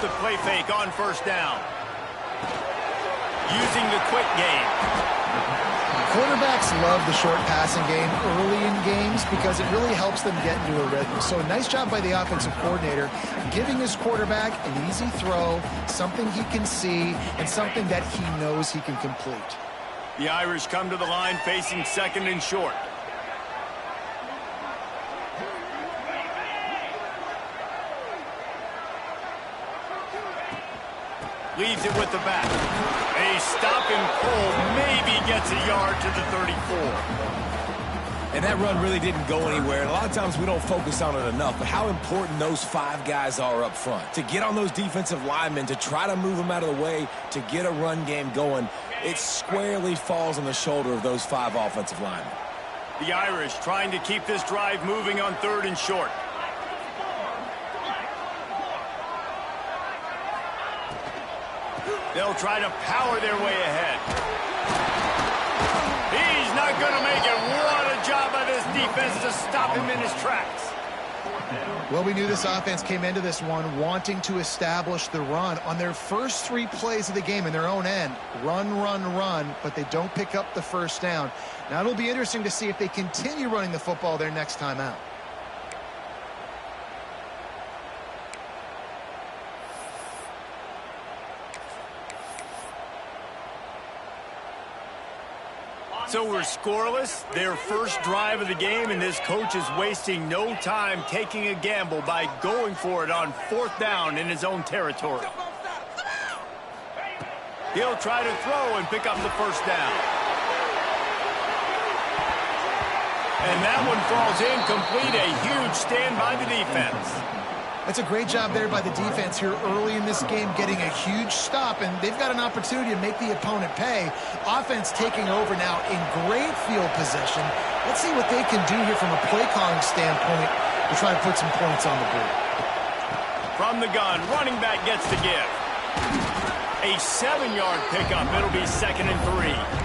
the play fake on first down. Using the quick game. Quarterbacks love the short passing game early in games because it really helps them get into a rhythm. So nice job by the offensive coordinator giving his quarterback an easy throw, something he can see, and something that he knows he can complete. The Irish come to the line facing second and short. Leaves it with the back. A stop and pull, maybe gets a yard to the 34. And that run really didn't go anywhere. And a lot of times we don't focus on it enough, but how important those 5 guys are up front. To get on those defensive linemen, to try to move them out of the way, to get a run game going, it squarely falls on the shoulder of those 5 offensive linemen. The Irish trying to keep this drive moving on third and short. They'll try to power their way ahead. He's not going to make it. What a job by this defense to stop him in his tracks. Well, we knew this offense came into this one wanting to establish the run on their first 3 plays of the game in their own end. Run, run, run, but they don't pick up the first down. Now it'll be interesting to see if they continue running the football their next time out. So we're scoreless, their first drive of the game, and this coach is wasting no time taking a gamble by going for it on fourth down in his own territory. He'll try to throw and pick up the first down. And that one falls incomplete, a huge stand by the defense. That's a great job there by the defense here early in this game, getting a huge stop, and they've got an opportunity to make the opponent pay. Offense taking over now in great field possession. Let's see what they can do here from a play calling standpoint to try to put some points on the board. From the gun, running back gets the give. A 7-yard pickup. It'll be 2nd and 3.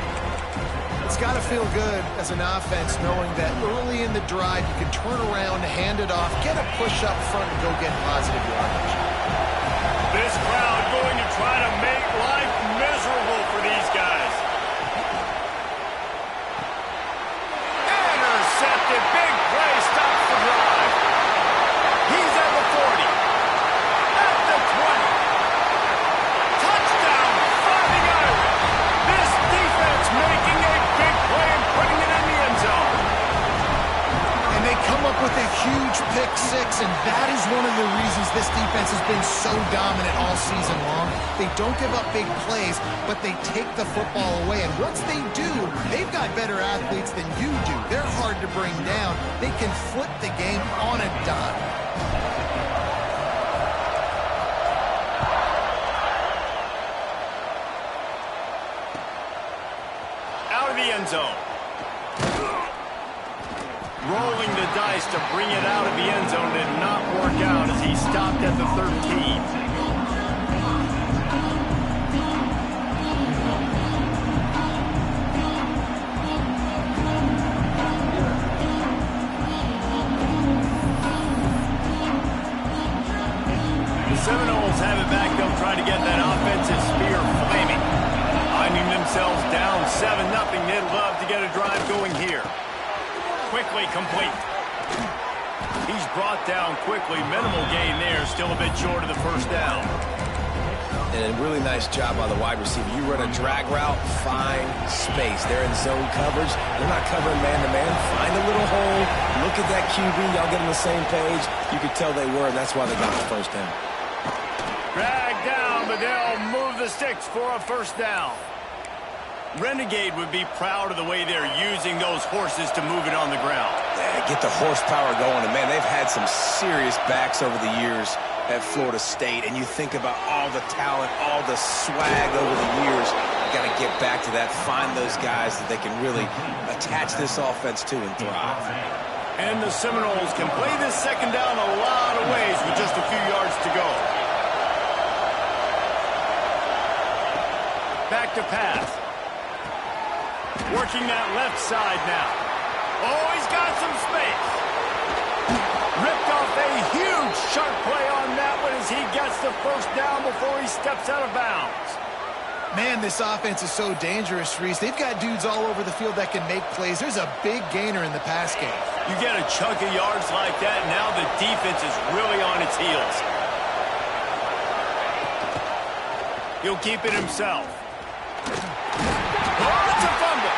It's got to feel good as an offense knowing that early in the drive you can turn around, hand it off, get a push up front, and go get positive yardage. This crowd going to try to make life miserable for these guys. Intercepted. Big play. Stops the drive. He's at the 40. At the 20. Touchdown. Fighting Irish. This defense making a big play and putting it in the end zone. And they come up with a huge pick 6, and that is one of the reasons this defense has been so dominant all season long. They don't give up big plays, but they take the football away. And once they do, they've got better athletes than you do. They're hard to bring down. They can flip the game on a dime. Out of the end zone. Rolling the dice to bring it out of the end zone did not work out as he stopped at the 13. The Seminoles have it back. They'll try to get that offensive spear flaming. Finding themselves down 7-0. They'd love to get a drive going here. Quickly complete. He's brought down quickly. Minimal gain there. Still a bit short of the first down. And a really nice job by the wide receiver. You run a drag route, find space. They're in zone coverage. They're not covering man-to-man. Find a little hole. Look at that QB. Y'all get on the same page. You could tell they were, and that's why they got the first down. Drag down, but they'll move the sticks for a first down. Renegade would be proud of the way they're using those horses to move it on the ground. Yeah, get the horsepower going. And, man, they've had some serious backs over the years at Florida State. And you think about all the talent, all the swag over the years. You got to get back to that, find those guys that they can really attach this offense to and thrive. And the Seminoles can play this second down a lot of ways with just a few yards to go. Back to pass. Working that left side now. Oh, he's got some space. Ripped off a huge sharp play on that one as he gets the first down steps out of bounds. Man, this offense is so dangerous, Reese. They've got dudes all over the field that can make plays. There's a big gainer in the pass game. You get a chunk of yards like that, now the defense is really on its heels. He'll keep it himself. Oh, it's a fumble.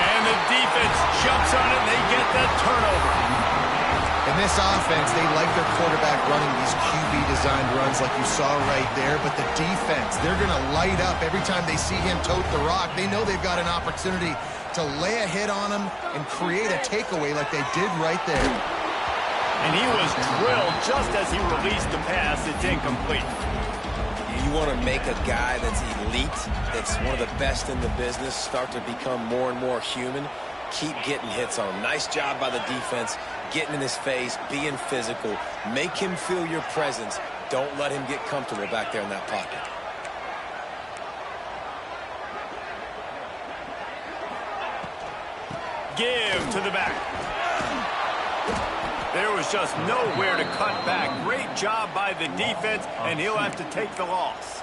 And the defense jumps on it, and they get that turnover. In this offense, they like their quarterback running these QB-designed runs like you saw right there, but the defense, they're going to light up every time they see him tote the rock. They know they've got an opportunity to lay a hit on him and create a takeaway like they did right there. And he was drilled just as he released the pass. It's incomplete. You want to make a guy that's elite, that's one of the best in the business, start to become more and more human. Keep getting hits on him. Nice job by the defense, getting in his face, being physical. Make him feel your presence. Don't let him get comfortable back there in that pocket. Give to the back. There was just nowhere to cut back. Great job by the defense, and he'll have to take the loss.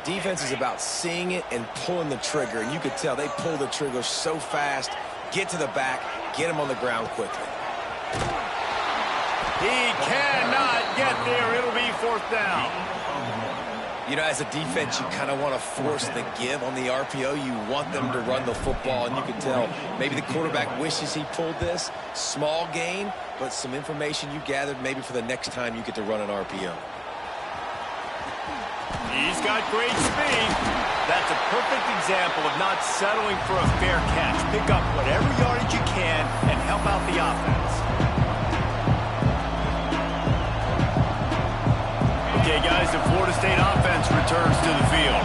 Defense is about seeing it and pulling the trigger, and you could tell they pull the trigger so fast, get to the back, get him on the ground quickly. He cannot get there. It'll be fourth down. You know, as a defense, you kind of want to force the give on the RPO. You want them to run the football, and you can tell maybe the quarterback wishes he pulled this. Small gain, but some information you gathered maybe for the next time you get to run an RPO. He's got great speed. That's a perfect example of not settling for a fair catch. Pick up whatever yardage you can and help out the offense. Okay, guys, the Florida State offense returns to the field.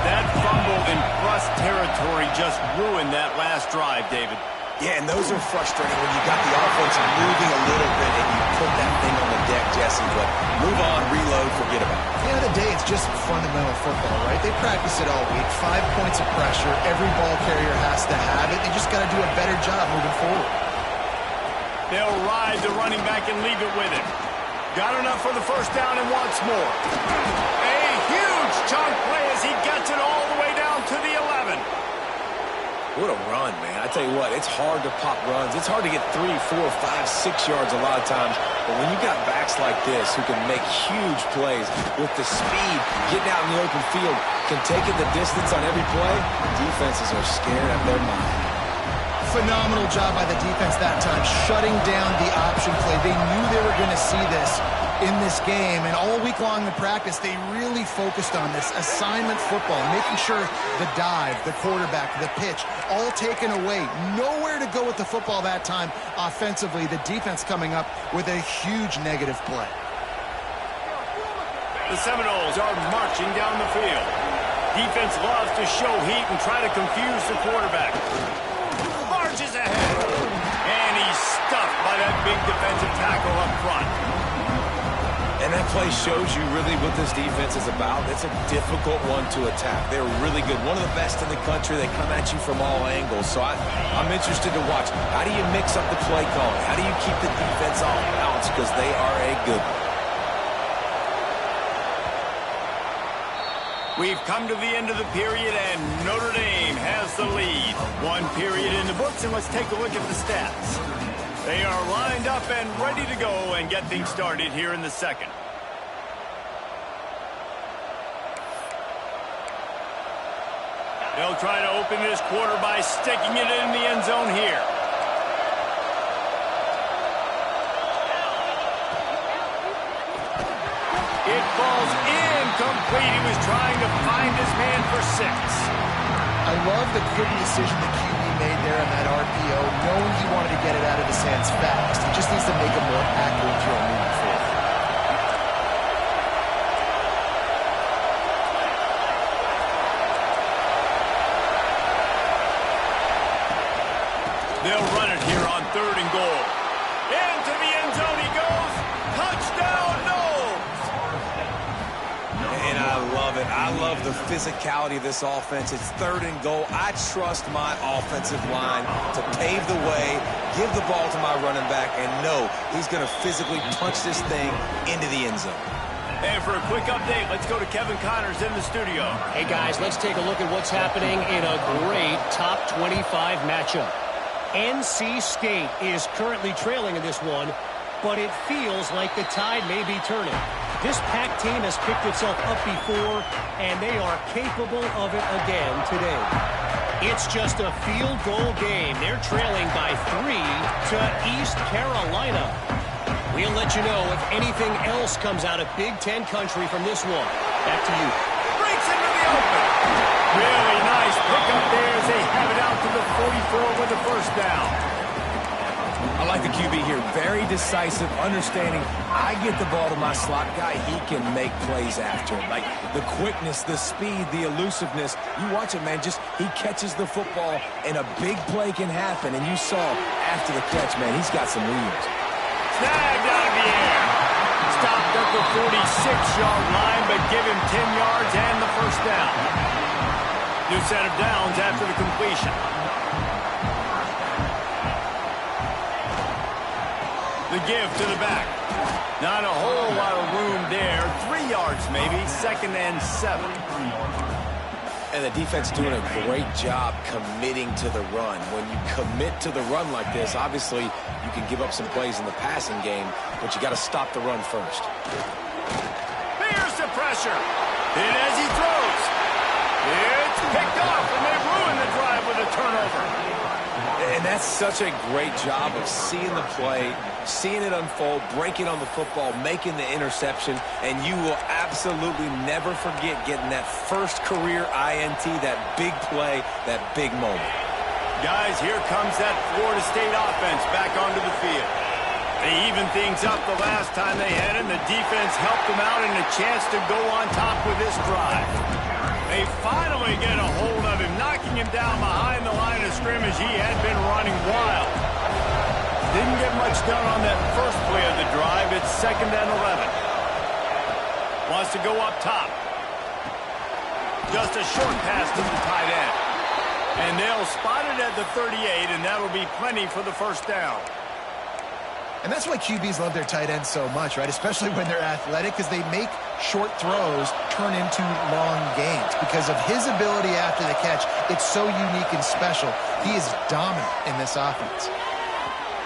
That fumble in plus territory just ruined that last drive, David. Yeah, and those are frustrating when you got the offense moving a little bit and you put that thing on the deck, Jesse. But move on, reload, forget about it. At the end of the day, it's just fundamental football, right? They practice it all week. 5 points of pressure. Every ball carrier has to have it. They just got to do a better job moving forward. They'll ride the running back and leave it with him. Got enough for the first down and wants more. A huge chunk play as he gets it all the way down to the 11. What a run, man. I tell you what, it's hard to pop runs. It's hard to get 3, 4, 5, 6 yards a lot of times. But when you got backs like this who can make huge plays with the speed, getting out in the open field, can take it the distance on every play, defenses are scared out of their mind. Phenomenal job by the defense that time, shutting down the option play. They knew they were going to see this in this game, and all week long in practice, they really focused on this assignment football, making sure the dive, the quarterback, the pitch, all taken away. Nowhere to go with the football that time offensively. The defense coming up with a huge negative play. The Seminoles are marching down the field. Defense loves to show heat and try to confuse the quarterback. Marches ahead. And he's stuffed by that big defensive tackle up front. And that play shows you really what this defense is about. It's a difficult one to attack. They're really good. One of the best in the country. They come at you from all angles. So I'm interested to watch. How do you mix up the play calling? How do you keep the defense off balance? Because they are a good one. We've come to the end of the period, and Notre Dame has the lead. 1 period in the books, and let's take a look at the stats. They are lined up and ready to go and get things started here in the second. They'll try to open this quarter by sticking it in the end zone here. It falls incomplete. He was trying to find his man for 6. I love the quick decision the QB made there on that RPO, knowing he wanted to get it out of his hands fast. He just needs to make a more accurate throw moving forward. They'll run it here on 3rd and goal. Into the end zone he goes. Touchdown, Noles! And I love it. I love the physicality of this offense. It's 3rd and goal. I trust my offensive line to pave the way, give the ball to my running back, and know he's going to physically punch this thing into the end zone. And for a quick update, let's go to Kevin Connors in the studio. Hey, guys, let's take a look at what's happening in a great top 25 matchup. NC State is currently trailing in this one, but it feels like the tide may be turning. This Pac team has picked itself up before, and they are capable of it again today. It's just a field goal game. They're trailing by 3 to East Carolina. We'll let you know if anything else comes out of Big Ten country from this one. Back to you. Breaks into the open. Really nice pickup there as they have it out to the 44 with the first down. I like the QB here. Very decisive, understanding. I get the ball to my slot guy, he can make plays after him. Like the quickness, the speed, the elusiveness. You watch it, man. Just he catches the football, and a big play can happen. And you saw after the catch, man, he's got some wheels. Snagged out of the air. Stopped at the 46-yard line, but give him 10 yards and the first down. New set of downs after the completion. The give to the back. Not a whole lot of room there. 3 yards maybe. 2nd and 7. And the defense doing a great job committing to the run. When you commit to the run like this, obviously you can give up some plays in the passing game, but you got to stop the run first. Here's the pressure. And as he throws, it's picked off, and they ruin the drive with a turnover. And that's such a great job of seeing the play, seeing it unfold, breaking on the football, making the interception, and you will absolutely never forget getting that first career INT, that big play, that big moment. Guys, here comes that Florida State offense back onto the field. They evened things up the last time they had it, and the defense helped them out and a chance to go on top with this drive. They finally get a hold of him, knocking him down behind the line of scrimmage. He had been running wild. Didn't get much done on that first play of the drive. It's 2nd and 11. Wants to go up top. Just a short pass to the tight end. And they'll spot it at the 38, and that'll be plenty for the first down. And that's why QBs love their tight ends so much, right? Especially when they're athletic, because they make short throws turn into long gains. Because of his ability after the catch, it's so unique and special. He is dominant in this offense.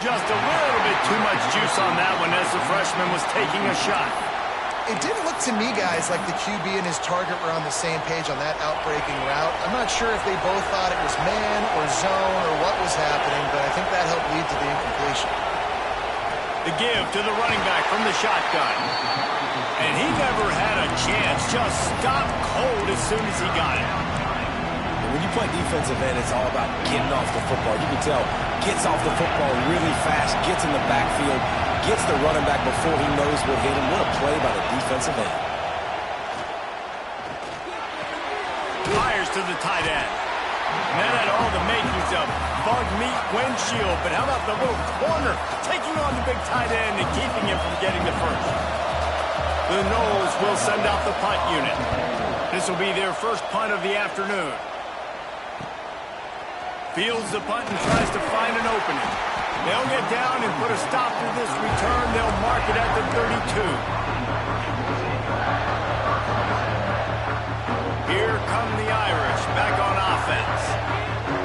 Just a little bit too much juice on that one as the freshman was taking a shot. It didn't look to me, guys, like the QB and his target were on the same page on that outbreaking route. I'm not sure if they both thought it was man or zone or what was happening, but I think that helped lead to the incompletion. The give to the running back from the shotgun. And he never had a chance. Just stopped cold as soon as he got it. And when you play defensive end, it's all about getting off the football. You can tell, gets off the football really fast, gets in the backfield, gets the running back before he knows what hit him. What a play by the defensive end. Fires to the tight end. And that had all the makings of bug meat windshield. But how about the little corner taking on the big tight end and keeping him from getting the first? The Noles will send out the punt unit. This will be their first punt of the afternoon. Fields the punt and tries to find an opening. They'll get down and put a stop to this return. They'll mark it at the 32. Here come the Irish back on offense.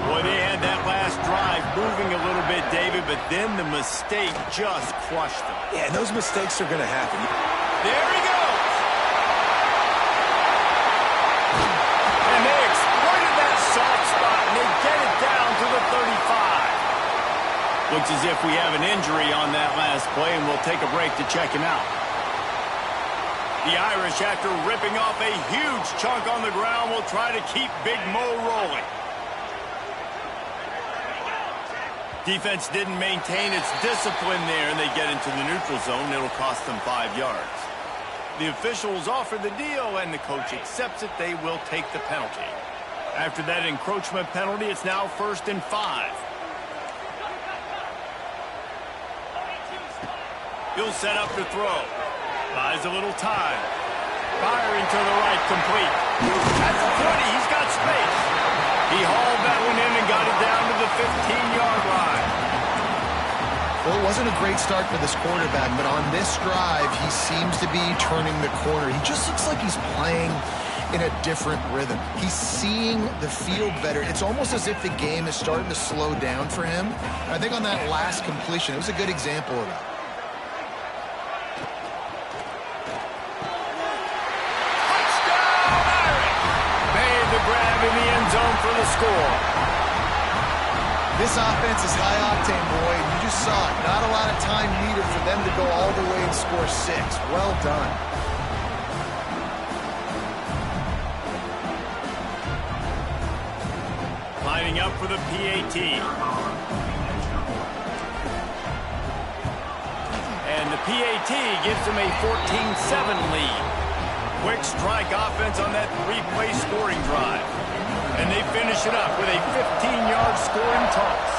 Boy, they had that last drive moving a little bit, David, but then the mistake just crushed them. Yeah, and those mistakes are going to happen. There he goes. And they exploited that soft spot, and they get it down to the 35. Looks as if we have an injury on that last play, and we'll take a break to check him out. The Irish, after ripping off a huge chunk on the ground, will try to keep Big Mo rolling. Defense didn't maintain its discipline there, and they get into the neutral zone. It'll cost them 5 yards. The officials offer the deal, and the coach accepts it. They will take the penalty. After that encroachment penalty, it's now 1st and 5. He'll set up to throw. Buys a little time. Firing to the right, complete. At the 20, he's got space. He hauled that one in and got it down to the 15-yard line. Well, it wasn't a great start for this quarterback, but on this drive, he seems to be turning the corner. He just looks like he's playing in a different rhythm. He's seeing the field better. It's almost as if the game is starting to slow down for him. I think on that last completion, it was a good example of that. Made the grab in the end zone for the score. This offense is high octane, boy. You just saw it. Not a lot of time needed for them to go all the way and score 6. Well done. Lining up for the PAT. And the PAT gives them a 14-7 lead. Quick strike offense on that 3-play scoring drive. And they finish it up with a 15-yard scoring toss.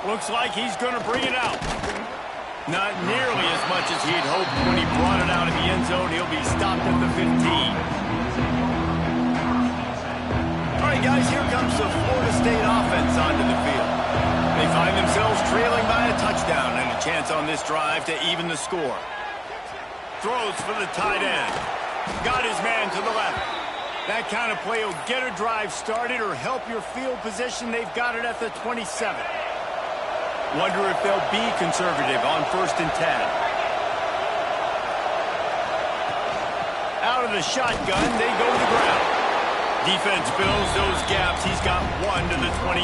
Looks like he's going to bring it out. Not nearly as much as he'd hoped when he brought it out in the end zone. He'll be stopped at the 15. All right, guys, here comes the Florida State offense onto the field. They find themselves trailing by a touchdown and a chance on this drive to even the score. Throws for the tight end. Got his man to the left. That kind of play will get a drive started or help your field position. They've got it at the 27. Wonder if they'll be conservative on 1st and 10. Out of the shotgun, they go to the ground. Defense fills those gaps. He's got 1 to the 28.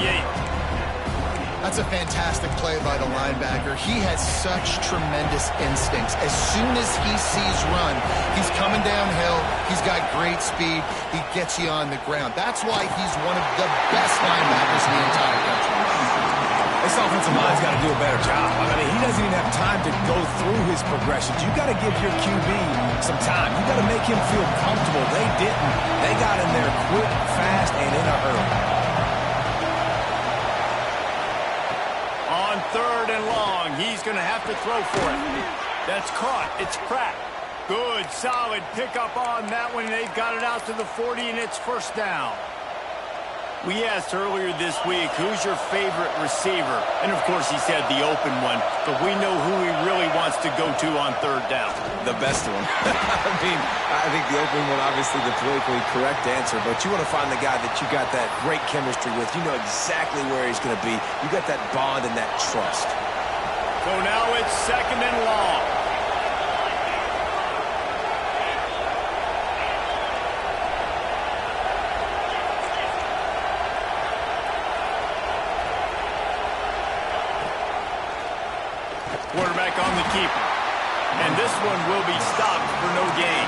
That's a fantastic play by the linebacker. He has such tremendous instincts. As soon as he sees run, he's coming downhill. He's got great speed. He gets you on the ground. That's why he's one of the best linebackers in the entire country. This offensive line's got to do a better job. I mean, he doesn't even have time to go through his progressions. You got to give your QB some time. You got to make him feel comfortable. They didn't. They got in there quick, fast, and in a hurry. On 3rd and long, he's going to have to throw for it. That's caught. It's Pratt. Good, solid pickup on that one. They've got it out to the 40, and it's 1st down. We asked earlier this week, who's your favorite receiver? And, of course, he said the open one, but we know who he really wants to go to on 3rd down. The best one. I mean, I think the opening one, obviously the politically correct answer, but you want to find the guy that you got that great chemistry with. You know exactly where he's going to be. You got that bond and that trust. So now it's 2nd and long. Quarterback on the keeper. And this one will be stopped for no gain.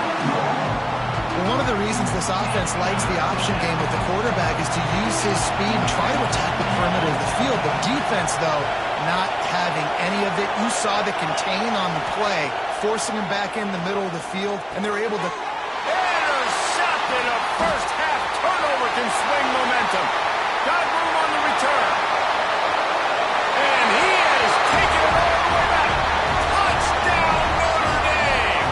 Well, one of the reasons this offense likes the option game with the quarterback is to use his speed and try to attack the perimeter of the field. The defense, though, not having any of it. You saw the contain on the play, forcing him back in the middle of the field, and they're able to... Intercepted. A first-half turnover can swing momentum. Got room on the return. And he is taking it all the way back. Touchdown, Notre Dame.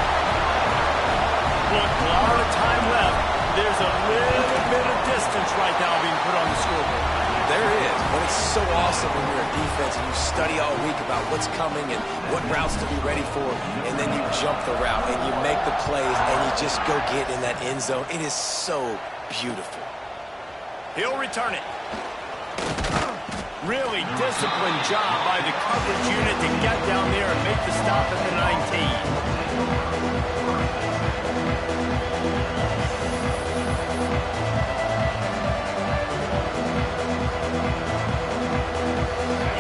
Look, a lot of time left. There's a little bit of distance right now being put on the scoreboard. There is, but it's so awesome when you're a defense and you study all week about what's coming and what routes to be ready for, and then you jump the route and you make the plays and you just go get in that end zone. It is so beautiful. He'll return it. Really disciplined job by the coverage unit to get down there and make the stop at the 19.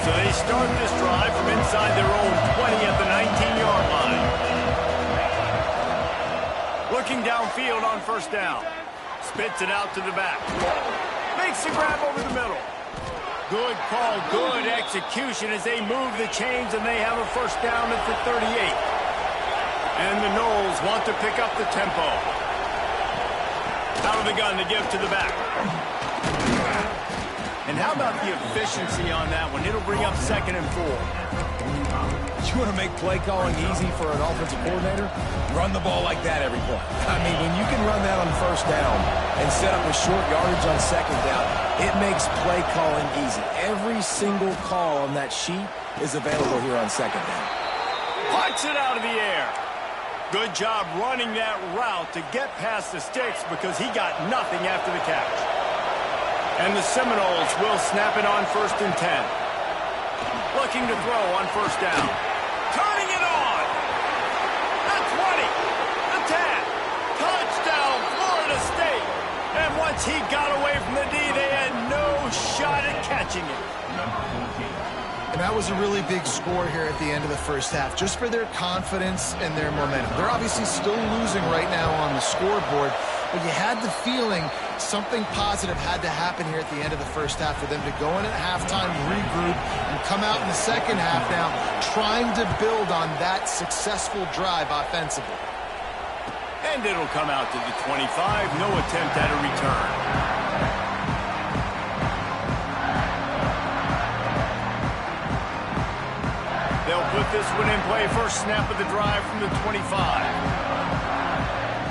So they start this drive from inside their own 20 at the 19-yard line. Looking downfield on 1st down. Spits it out to the back. Makes the grab over the middle. Good call, good execution as they move the chains, and they have a 1st down at the 38. And the Noles want to pick up the tempo. Out of the gun to give to the back. And how about the efficiency on that one? It'll bring up 2nd and 4. You want to make play calling easy for an offensive coordinator? Run the ball like that every play. I mean, when you can run that on first down and set up a short yardage on second down, it makes play calling easy. Every single call on that sheet is available here on second down. Punts it out of the air. Good job running that route to get past the sticks because he got nothing after the catch. And the Seminoles will snap it on 1st and 10. Looking to throw on first down. Turning it on. The 20. The 10. Touchdown, Florida State. And once he got away from the D, they had no shot at catching it. And that was a really big score here at the end of the first half, just for their confidence and their momentum. They're obviously still losing right now on the scoreboard, but you had the feeling something positive had to happen here at the end of the first half for them to go in at halftime, regroup, and come out in the second half now trying to build on that successful drive offensively. And it'll come out to the 25. No attempt at a return. They'll put this one in play. First snap of the drive from the 25.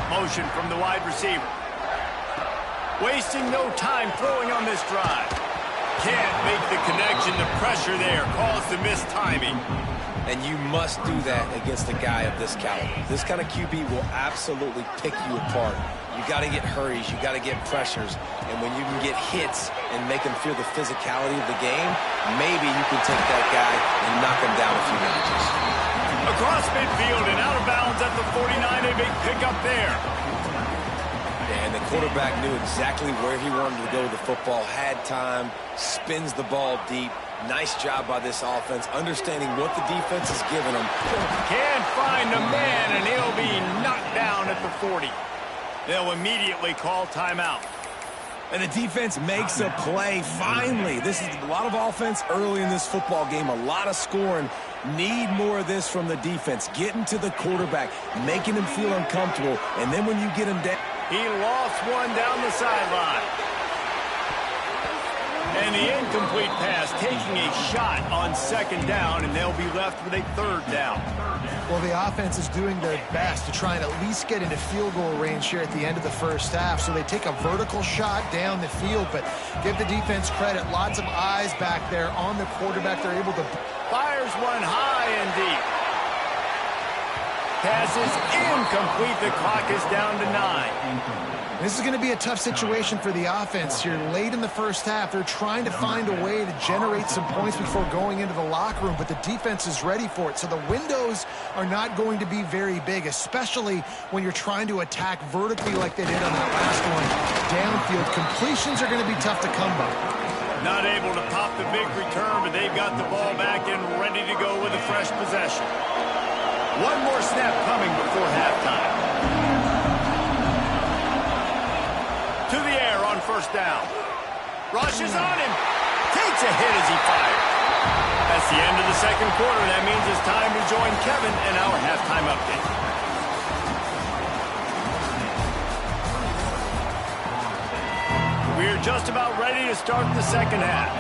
Motion from the wide receiver. Wasting no time throwing on this drive. Can't make the connection. The pressure there caused the missed timing. And you must do that against a guy of this caliber. This kind of QB will absolutely pick you apart. You got to get hurries. You got to get pressures. And when you can get hits and make him feel the physicality of the game, maybe you can take that guy and knock him down a few notches. Across midfield and out of bounds at the 49. A big pickup there. And the quarterback knew exactly where he wanted to go with the football, had time, spins the ball deep. Nice job by this offense, understanding what the defense is giving them. Can't find a man, and he'll be knocked down at the 40. They'll immediately call timeout. And the defense makes a play, finally. This is a lot of offense early in this football game, a lot of scoring. Need more of this from the defense. Getting to the quarterback, making him feel uncomfortable, and then when you get him down. He lost one down the sideline. And the incomplete pass taking a shot on second down, and they'll be left with a third down. Well, the offense is doing their best to try and at least get into field goal range here at the end of the first half. So they take a vertical shot down the field, but give the defense credit. Lots of eyes back there on the quarterback. They're able to... Fires one high and deep. Pass is incomplete. The clock is down to 9. This is going to be a tough situation for the offense here. Late in the first half, they're trying to find a way to generate some points before going into the locker room, but the defense is ready for it. So the windows are not going to be very big, especially when you're trying to attack vertically like they did on that last one. Downfield completions are going to be tough to come by. Not able to pop the big return, but they've got the ball back and ready to go with a fresh possession. One more snap coming before halftime. To the air on first down. Rushes on him. Takes a hit as he fires. That's the end of the second quarter. That means it's time to join Kevin in our halftime update. We're just about ready to start the second half.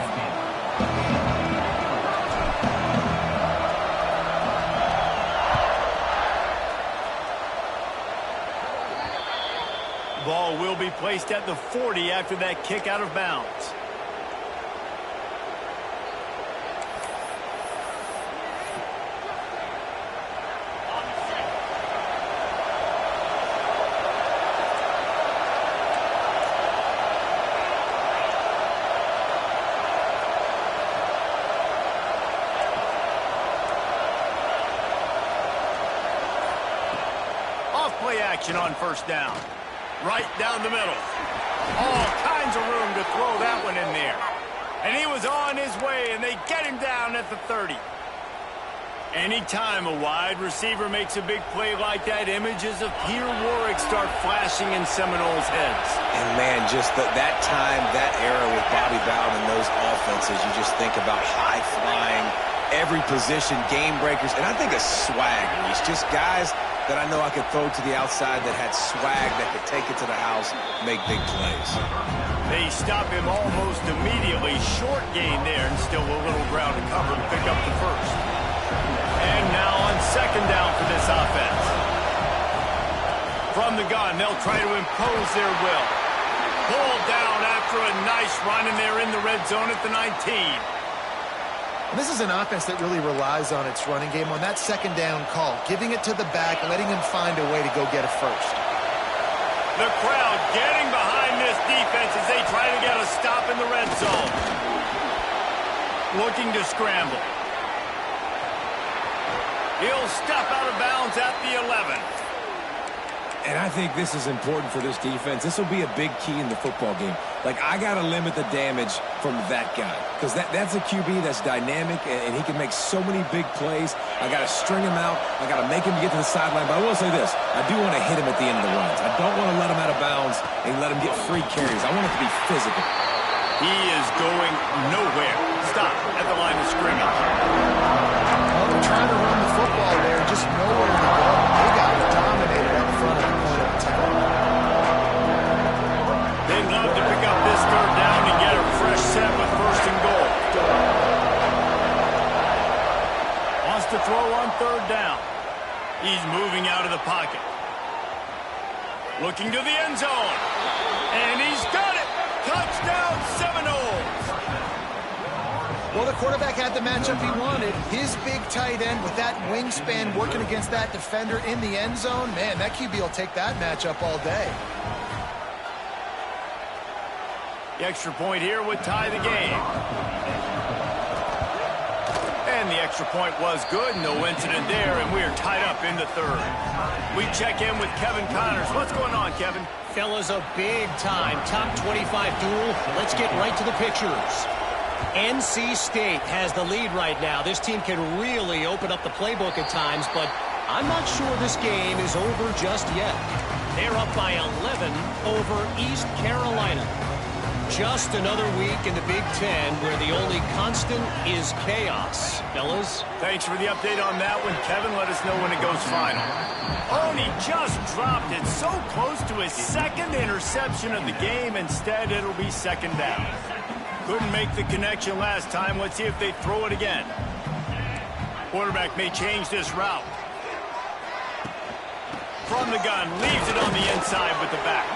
Ball will be placed at the 40 after that kick out of bounds. Off play action on first down. Right down the middle. All kinds of room to throw that one in there. And he was on his way, and they get him down at the 30. Anytime a wide receiver makes a big play like that, images of Peter Warrick start flashing in Seminoles' heads. And, man, just that time, that era with Bobby Bowden and those offenses, you just think about high-flying, every position, game breakers, and I think of swag. It's just guys that I know I could throw to the outside that had swag that could take it to the house, make big plays. They stop him almost immediately. Short gain there, and still a little ground to cover to pick up the first. second down for this offense. From the gun, they'll try to impose their will. Pulled down after a nice run, and they're in the red zone at the 19. And this is an offense that really relies on its running game on that second down call, giving it to the back, letting him find a way to go get a first. The crowd getting behind this defense as they try to get a stop in the red zone. Looking to scramble. He'll step out of bounds at the 11. And I think this is important for this defense. This will be a big key in the football game. Like, I got to limit the damage from that guy because that's a QB that's dynamic, and he can make so many big plays. I got to string him out. I got to make him get to the sideline. But I will say this. I do want to hit him at the end of the runs. I don't want to let him out of bounds and let him get free carries. I want it to be physical. He is going nowhere. Stop at the line of scrimmage. Well, they're trying to run the football there, just nowhere to go. They got dominated up front at the point of attack. They'd love to pick up this third down and get a fresh set with first and goal. Wants to throw on third down. He's moving out of the pocket. Looking to the end zone. And he's got it. Touchdown, Seminoles. Well, the quarterback had the matchup he wanted. His big tight end with that wingspan working against that defender in the end zone. Man, that QB will take that matchup all day. The extra point here would tie the game. And the extra point was good. No incident there, and we are tied up in the third. We check in with Kevin Connors. What's going on, Kevin? Fellas, a big-time top 25 duel. Let's get right to the pictures. NC State has the lead right now. This team can really open up the playbook at times, but I'm not sure this game is over just yet. They're up by 11 over East Carolina. Just another week in the Big Ten where the only constant is chaos. Fellas? Thanks for the update on that one, Kevin. Let us know when it goes final. Oh, and he just dropped it so close to his second interception of the game. Instead, it'll be second down. Couldn't make the connection last time. Let's see if they throw it again. Quarterback may change this route. From the gun, leaves it on the inside with the back.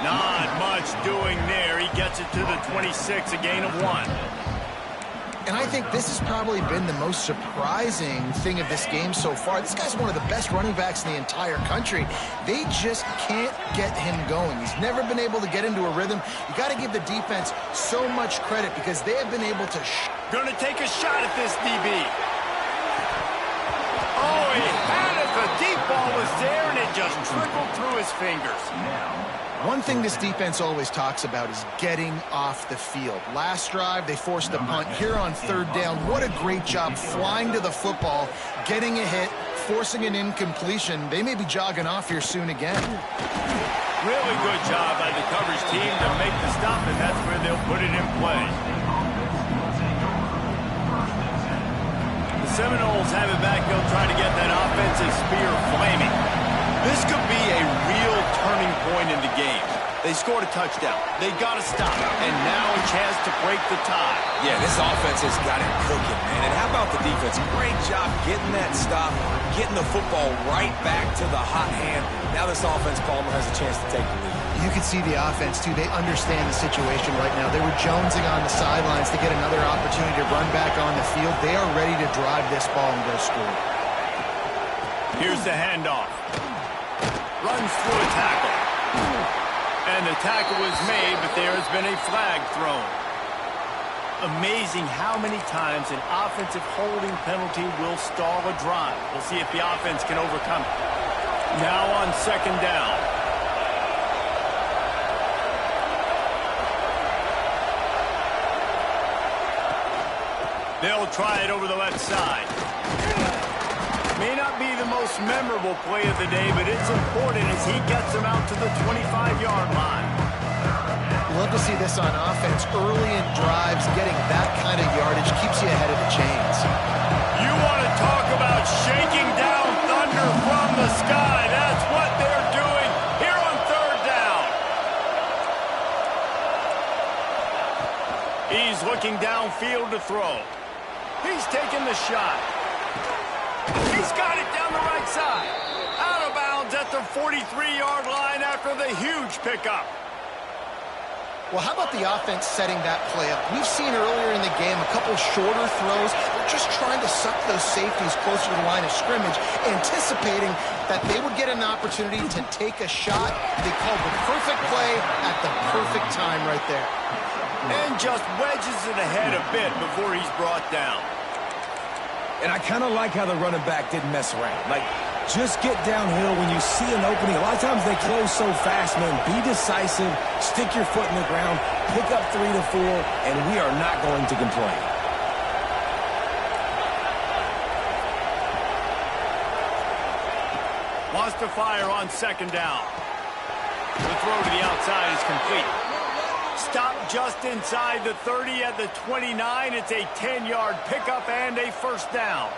Not much doing there. He gets it to the 26, a gain of 1. And I think this has probably been the most surprising thing of this game so far. This guy's one of the best running backs in the entire country. They just can't get him going. He's never been able to get into a rhythm. You got to give the defense so much credit because they have been able to... Gonna take a shot at this DB. Oh, he had it. The deep ball was there, and it just trickled through his fingers. One thing this defense always talks about is getting off the field. Last drive, they forced a punt. Here on third down, what a great job flying to the football, getting a hit, forcing an incompletion. They may be jogging off here soon again. Really good job by the coverage team to make the stop, and that's where they'll put it in play. The Seminoles have it back. They'll try to get that offensive spear flaming. This could be a real turning point in the game. They scored a touchdown. They got to stop. And now a chance to break the tie. Yeah, this offense has got it cooking, man. And how about the defense? Great job getting that stop, getting the football right back to the hot hand. Now this offense, Palmer, has a chance to take the lead. You can see the offense, too. They understand the situation right now. They were jonesing on the sidelines to get another opportunity to run back on the field. They are ready to drive this ball and go score. Here's the handoff. Runs through a tackle. And the tackle was made, but there has been a flag thrown. Amazing how many times an offensive holding penalty will stall a drive. We'll see if the offense can overcome it. Now on second down. They'll try it over the left side. May not be the most memorable play of the day, but it's important as he gets them out to the 25-yard line. Love to see this on offense. Early in drives, getting that kind of yardage keeps you ahead of the chains. You want to talk about shaking down thunder from the sky. That's what they're doing here on third down. He's looking downfield to throw. He's taking the shot. He's got it down the right side. Out of bounds at the 43-yard line after the huge pickup. Well, how about the offense setting that play up? We've seen earlier in the game a couple shorter throws. They're just trying to suck those safeties closer to the line of scrimmage, anticipating that they would get an opportunity to take a shot. They called the perfect play at the perfect time right there. And just wedges it ahead a bit before he's brought down. And I kind of like how the running back didn't mess around. Like, just get downhill when you see an opening. A lot of times they close so fast, man. Be decisive, stick your foot in the ground, pick up 3 to 4, and we are not going to complain. Wants to fire on second down. The throw to the outside is complete. Stop just inside the 30 at the 29. It's a 10-yard pickup and a first down.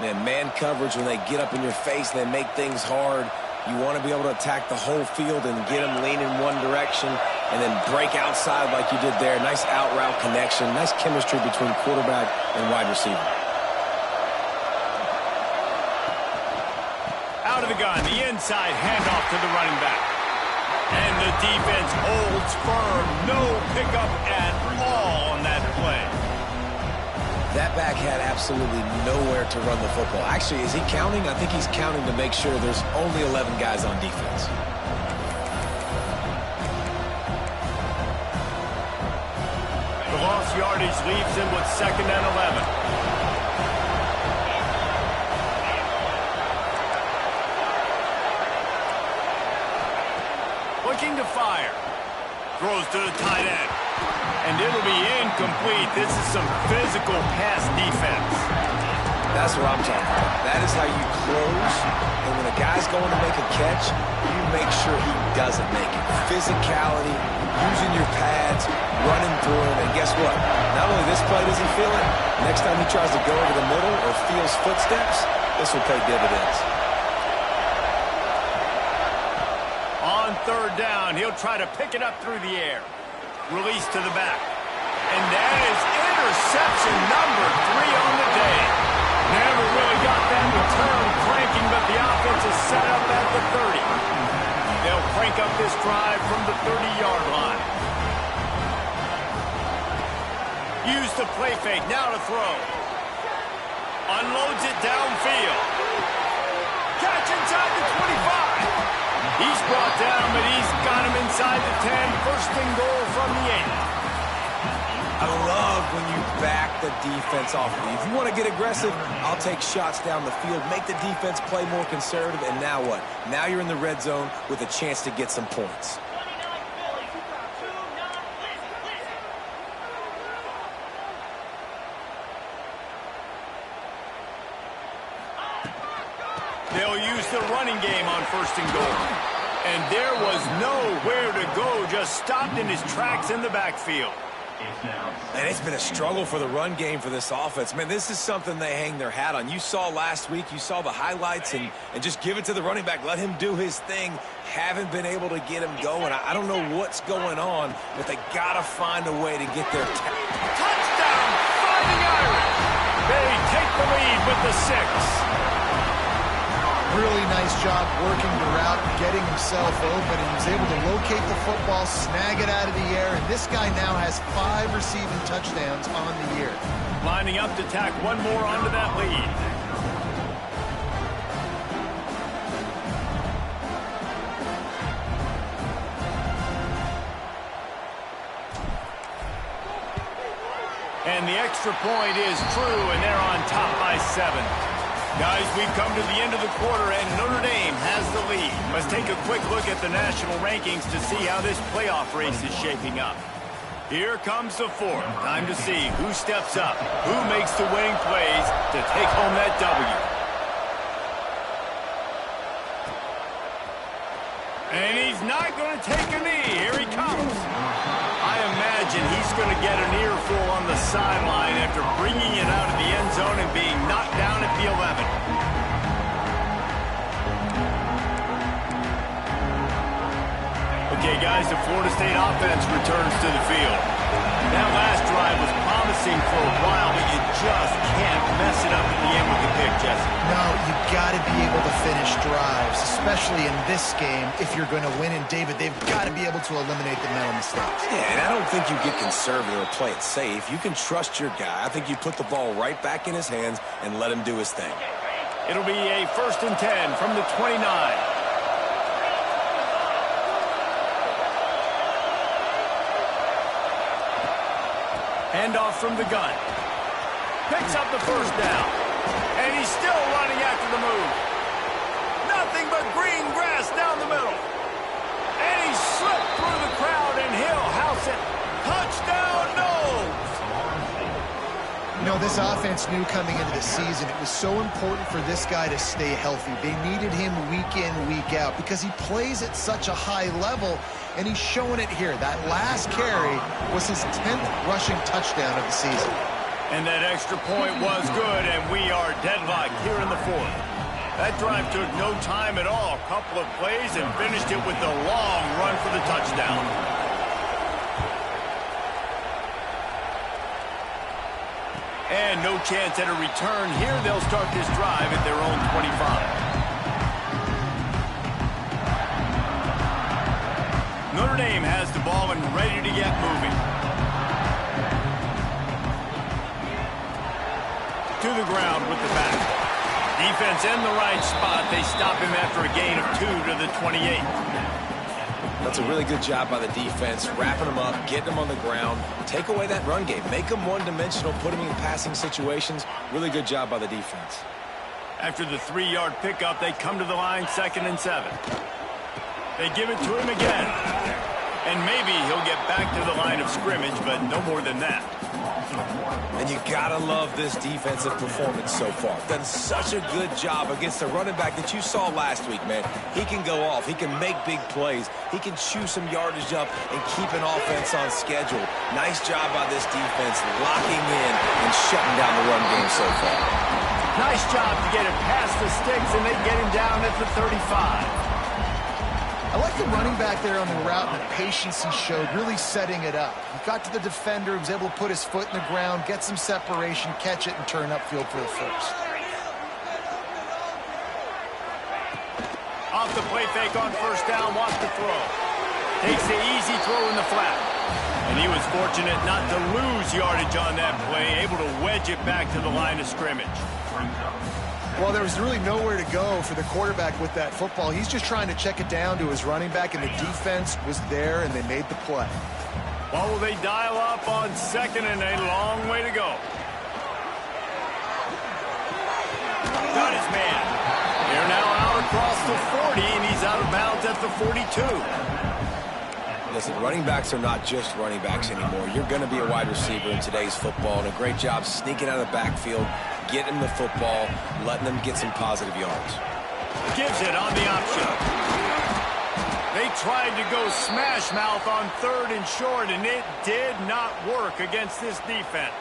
Man coverage, when they get up in your face, they make things hard. You want to be able to attack the whole field and get them leaning one direction and then break outside like you did there. Nice out route connection. Nice chemistry between quarterback and wide receiver. Out of the gun, the inside handoff to the running back. And the defense holds firm. No pickup at all on that play. That back had absolutely nowhere to run the football. Actually, is he counting? I think he's counting to make sure there's only 11 guys on defense. The lost yardage leaves him with 2nd and 11. Looking to fire. Throws to the tight end. And it'll be incomplete. This is some physical pass defense. That's what I'm talking about. That is how you close. And when a guy's going to make a catch, you make sure he doesn't make it. Physicality, using your pads, running through him. And guess what? Not only this play does he feel it, next time he tries to go over the middle or feels footsteps, this will pay dividends. On 3rd down, he'll try to pick it up through the air. Release to the back. And that is interception number 3 on the day. Never really got that return cranking, but the offense is set up at the 30. They'll crank up this drive from the 30-yard line. Use the play fake, now to throw. Unloads it downfield. Catch inside the 25. He's brought down, but he's got him inside the 10. 1st and goal from the 8. I love when you back the defense off of you. If you want to get aggressive, I'll take shots down the field, make the defense play more conservative, and now what? Now you're in the red zone with a chance to get some points. They'll use the running game on 1st and goal. And there was nowhere to go, just stopped in his tracks in the backfield. And it's been a struggle for the run game for this offense. Man, this is something they hang their hat on. You saw last week, you saw the highlights, and just give it to the running back. Let him do his thing. Haven't been able to get him going. I don't know what's going on, but they got to find a way to get their touchdown, Fighting Irish. They take the lead with the 6. Really nice job working the route, getting himself open, and he was able to locate the football, snag it out of the air, and this guy now has 5 receiving touchdowns on the year. Lining up to tack one more onto that lead. And the extra point is true, and they're on top by 7. Guys, we've come to the end of the quarter, and Notre Dame has the lead. Let's take a quick look at the national rankings to see how this playoff race is shaping up. Here comes the 4th. Time to see who steps up, who makes the winning plays to take home that W. And he's not going to take a knee. Here he comes. I imagine he's going to get an earful on the sideline after bringing it out of the end zone and being knocked down at the 11. Okay, guys, the Florida State offense returns to the field. That last drive was promising for a while, but you just can't mess it up at the end with the pick, Jesse. No, you got to be able to finish drives, especially in this game. If you're going to win, and David, they've got to be able to eliminate the mental mistakes. Yeah, and I don't think you get conservative or play it safe. You can trust your guy. I think you put the ball right back in his hands and let him do his thing. It'll be a 1st and 10 from the 29. Handoff from the gun. Picks up the 1st down. And he's still running after the move. Nothing but green grass down the middle. And he slipped through the crowd, and he'll house it. Touchdown, no! You know, this offense knew coming into the season it was so important for this guy to stay healthy. They needed him week in, week out because he plays at such a high level, and he's showing it here. That last carry was his 10th rushing touchdown of the season. And that extra point was good, and we are deadlocked here in the 4th. That drive took no time at all. A couple of plays and finished it with a long run for the touchdown. And no chance at a return here. They'll start this drive at their own 25. Notre Dame has the ball and ready to get moving. To the ground with the back. Defense in the right spot. They stop him after a gain of 2 to the 28. That's a really good job by the defense, wrapping them up, getting them on the ground. Take away that run game. Make them one-dimensional, put them in passing situations. Really good job by the defense. After the 3-yard pickup, they come to the line, 2nd and 7. They give it to him again. And maybe he'll get back to the line of scrimmage, but no more than that. And you gotta love this defensive performance so far. Done such a good job against a running back that you saw last week, man. He can go off. He can make big plays. He can chew some yardage up and keep an offense on schedule. Nice job by this defense locking in and shutting down the run game so far. Nice job to get it past the sticks, and they get him down at the 35. I like the running back there on the route and the patience he showed, really setting it up. He got to the defender, was able to put his foot in the ground, get some separation, catch it, and turn upfield for the 1st. Off the play fake on 1st down, wants to throw. Takes the easy throw in the flat. And he was fortunate not to lose yardage on that play, able to wedge it back to the line of scrimmage. Well, there was really nowhere to go for the quarterback with that football. He's just trying to check it down to his running back, and the defense was there, and they made the play. Well, will they dial up on 2nd and a long way to go? Got his man. They're now out across the 40, and he's out of bounds at the 42. Listen, running backs are not just running backs anymore. You're going to be a wide receiver in today's football, and a great job sneaking out of the backfield, getting the football, letting them get some positive yards. Gives it on the option. They tried to go smash mouth on 3rd and short, and it did not work against this defense.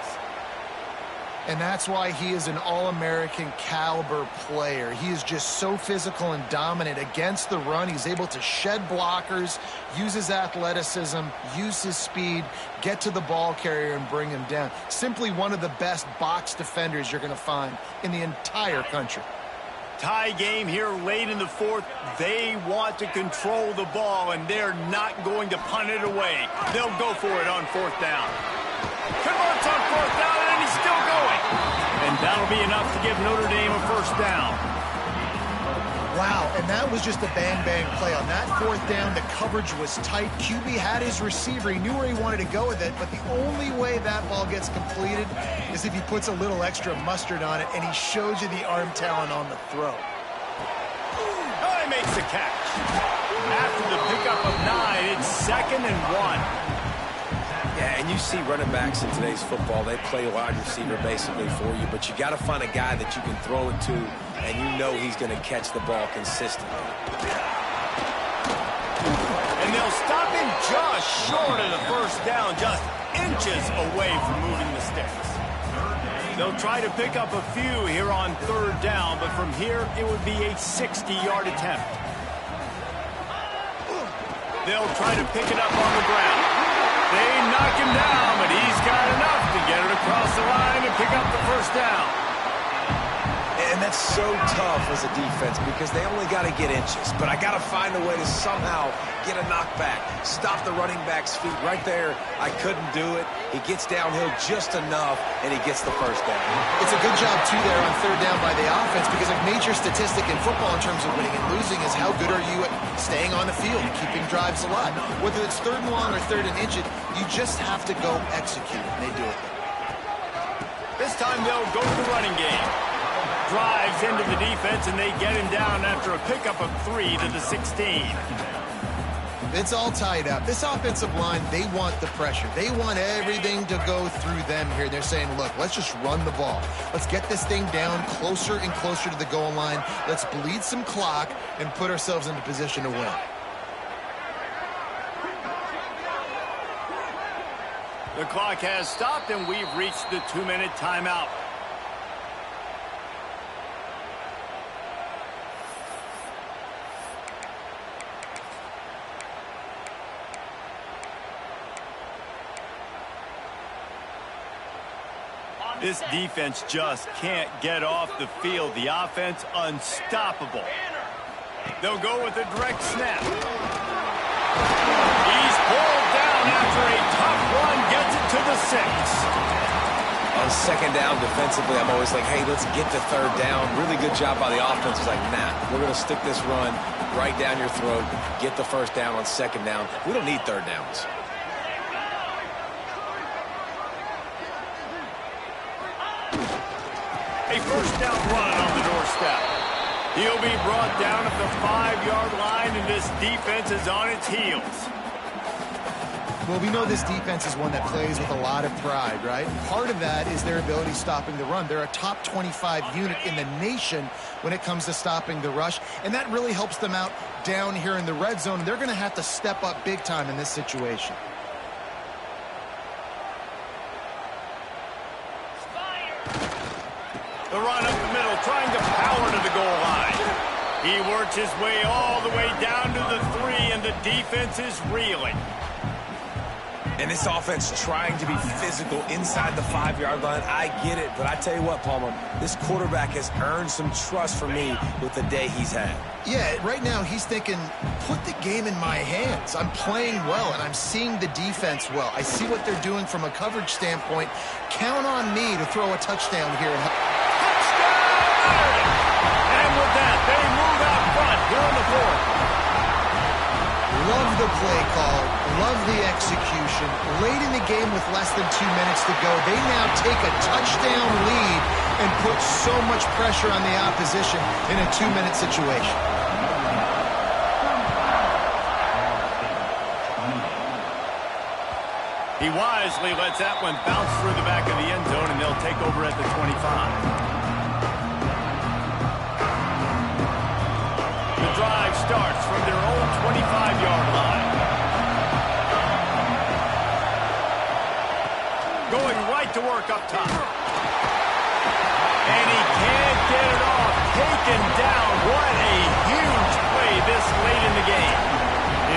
And that's why he is an All-American caliber player. He is just so physical and dominant against the run. He's able to shed blockers, use his athleticism, use his speed, get to the ball carrier and bring him down. Simply one of the best box defenders you're going to find in the entire country. Tie game here late in the 4th. They want to control the ball, and they're not going to punt it away. They'll go for it on 4th down. Converts on 4th down, and he's still going. And that'll be enough to give Notre Dame a 1st down. Wow, and that was just a bang-bang play. On that 4th down, the coverage was tight. QB had his receiver. He knew where he wanted to go with it, but the only way that ball gets completed is if he puts a little extra mustard on it, and he shows you the arm talent on the throw. Oh, he makes the catch. After the pickup of 9, it's 2nd and 1. Yeah, and you see running backs in today's football, they play wide receiver basically for you, but you got to find a guy that you can throw it to, and you know he's going to catch the ball consistently. And they'll stop him just short of the 1st down, just inches away from moving the sticks. They'll try to pick up a few here on 3rd down, but from here it would be a 60-yard attempt. They'll try to pick it up on the ground. They knock him down, but he's got enough to get it across the line and pick up the first down. And that's so tough as a defense because they only got to get inches. But I got to find a way to somehow get a knockback, stop the running back's feet. Right there, I couldn't do it. He gets downhill just enough, and he gets the first down. It's a good job, too, there on third down by the offense because a major statistic in football in terms of winning and losing is how good are you at staying on the field and keeping drives alive. Whether it's third and long or third and inches, you just have to go execute, and they do it. This time they'll go to the running game. Drives into the defense, and they get him down after a pickup of 3 to the 16. It's all tied up. This offensive line, they want the pressure. They want everything to go through them here. They're saying, look, let's just run the ball. Let's get this thing down closer and closer to the goal line. Let's bleed some clock and put ourselves into position to win. The clock has stopped, and we've reached the 2-minute timeout. This defense just can't get off the field. The offense unstoppable. They'll go with a direct snap. He's pulled down after a tough run, gets it to the 6. On second down defensively, I'm always like, hey, let's get to third down. Really good job by the offense. It's like, nah, we're going to stick this run right down your throat, get the first down on second down. We don't need third downs. A first down run on the doorstep. He'll be brought down at the 5-yard line, and this defense is on its heels. Well, we know this defense is one that plays with a lot of pride, right? Part of that is their ability stopping the run. They're a top 25 unit in the nation when it comes to stopping the rush, and that really helps them out down here in the red zone. They're going to have to step up big time in this situation. The run up the middle, trying to power to the goal line. He works his way all the way down to the 3, and the defense is reeling. And this offense trying to be physical inside the 5-yard line. I get it, but I tell you what, Palmer, this quarterback has earned some trust for me with the day he's had. Yeah, right now he's thinking, put the game in my hands. I'm playing well, and I'm seeing the defense well. I see what they're doing from a coverage standpoint. Count on me to throw a touchdown here. And with that, they move out front here in the 4th. Love the play call, love the execution. Late in the game with less than 2 minutes to go, they now take a touchdown lead and put so much pressure on the opposition in a 2-minute situation. He wisely lets that one bounce through the back of the end zone, and they'll take over at the 25. The drive starts from their own 25-yard line. Going right to work up top. And he can't get it off. Taken down. What a huge play this late in the game.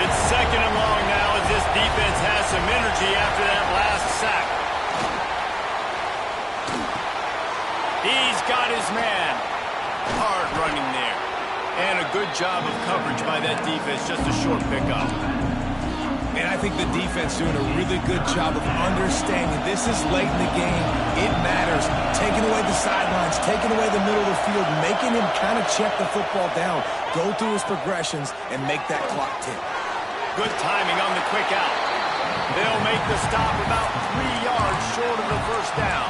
It's second and long now as this defense has some energy after that last sack. He's got his man. Hard running there. And a good job of coverage by that defense. Just a short pickup. And I think the defense doing a really good job of understanding this is late in the game. It matters. Taking away the sidelines, taking away the middle of the field, making him kind of check the football down, go through his progressions, and make that clock tick. Good timing on the quick out. They'll make the stop about 3 yards short of the first down.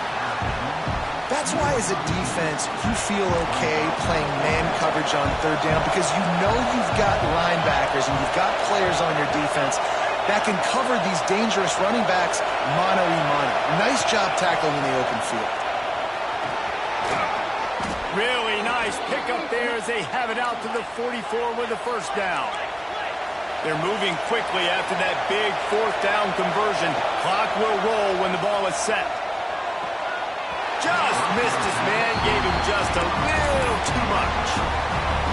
That's why, as a defense, you feel okay playing man coverage on third down because you know you've got linebackers and you've got players on your defense that can cover these dangerous running backs mano-a-mano. Nice job tackling in the open field. Really nice pickup there as they have it out to the 44 with the first down. They're moving quickly after that big 4th down conversion. Clock will roll when the ball is set. Just missed his man, gave him just a little too much.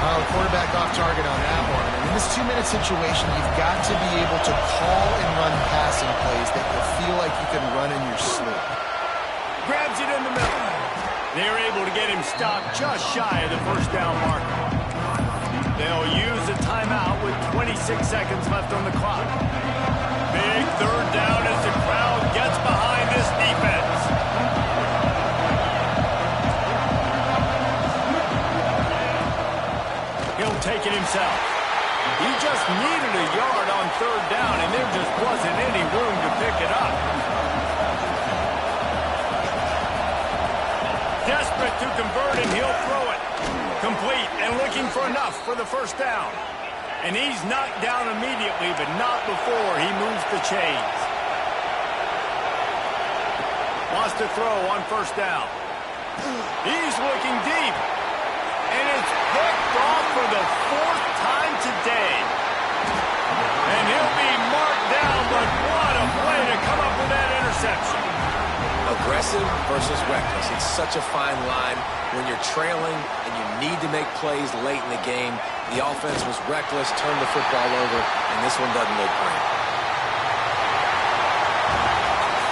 The quarterback off target on that one. And in this 2-minute situation, you've got to be able to call and run passing plays that you feel like you can run in your sleep. Grabs it in the middle. They're able to get him stopped just shy of the first down marker. They'll use a timeout with 26 seconds left on the clock. Big third down as the crowd gets behind this defense. He'll take it himself. He just needed a yard on third down, and there just wasn't any room to pick it up. Desperate to convert, and he'll throw it. Complete and looking for enough for the first down. And he's knocked down immediately, but not before he moves the chains. Wants to throw on first down. He's looking deep. And it's picked off for the fourth time today. And he'll be marked down, but what a play to come up with that interception. Aggressive versus reckless. It's such a fine line when you're trailing and you need to make plays late in the game. The offense was reckless, turned the football over, and this one doesn't look great.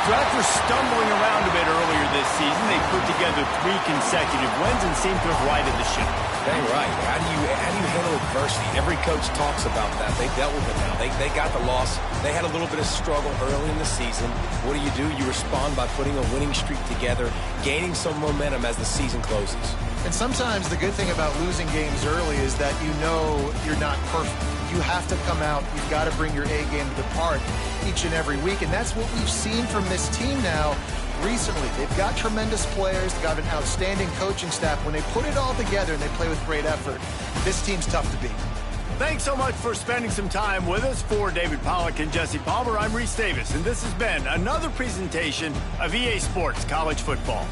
So after stumbling around a bit earlier this season, they put together 3 consecutive wins and seem to have righted the ship. Dang right. How do you handle adversity? Every coach talks about that. They dealt with it now. They got the loss. They had a little bit of struggle early in the season. What do? You respond by putting a winning streak together, gaining some momentum as the season closes. And sometimes the good thing about losing games early is that you know you're not perfect. You have to come out. You've got to bring your A game to the park each and every week. And that's what we've seen from this team now recently. They've got tremendous players. They've got an outstanding coaching staff. When they put it all together and they play with great effort, this team's tough to beat. Thanks so much for spending some time with us. For David Pollack and Jesse Palmer, I'm Reese Davis, and this has been another presentation of EA Sports College Football.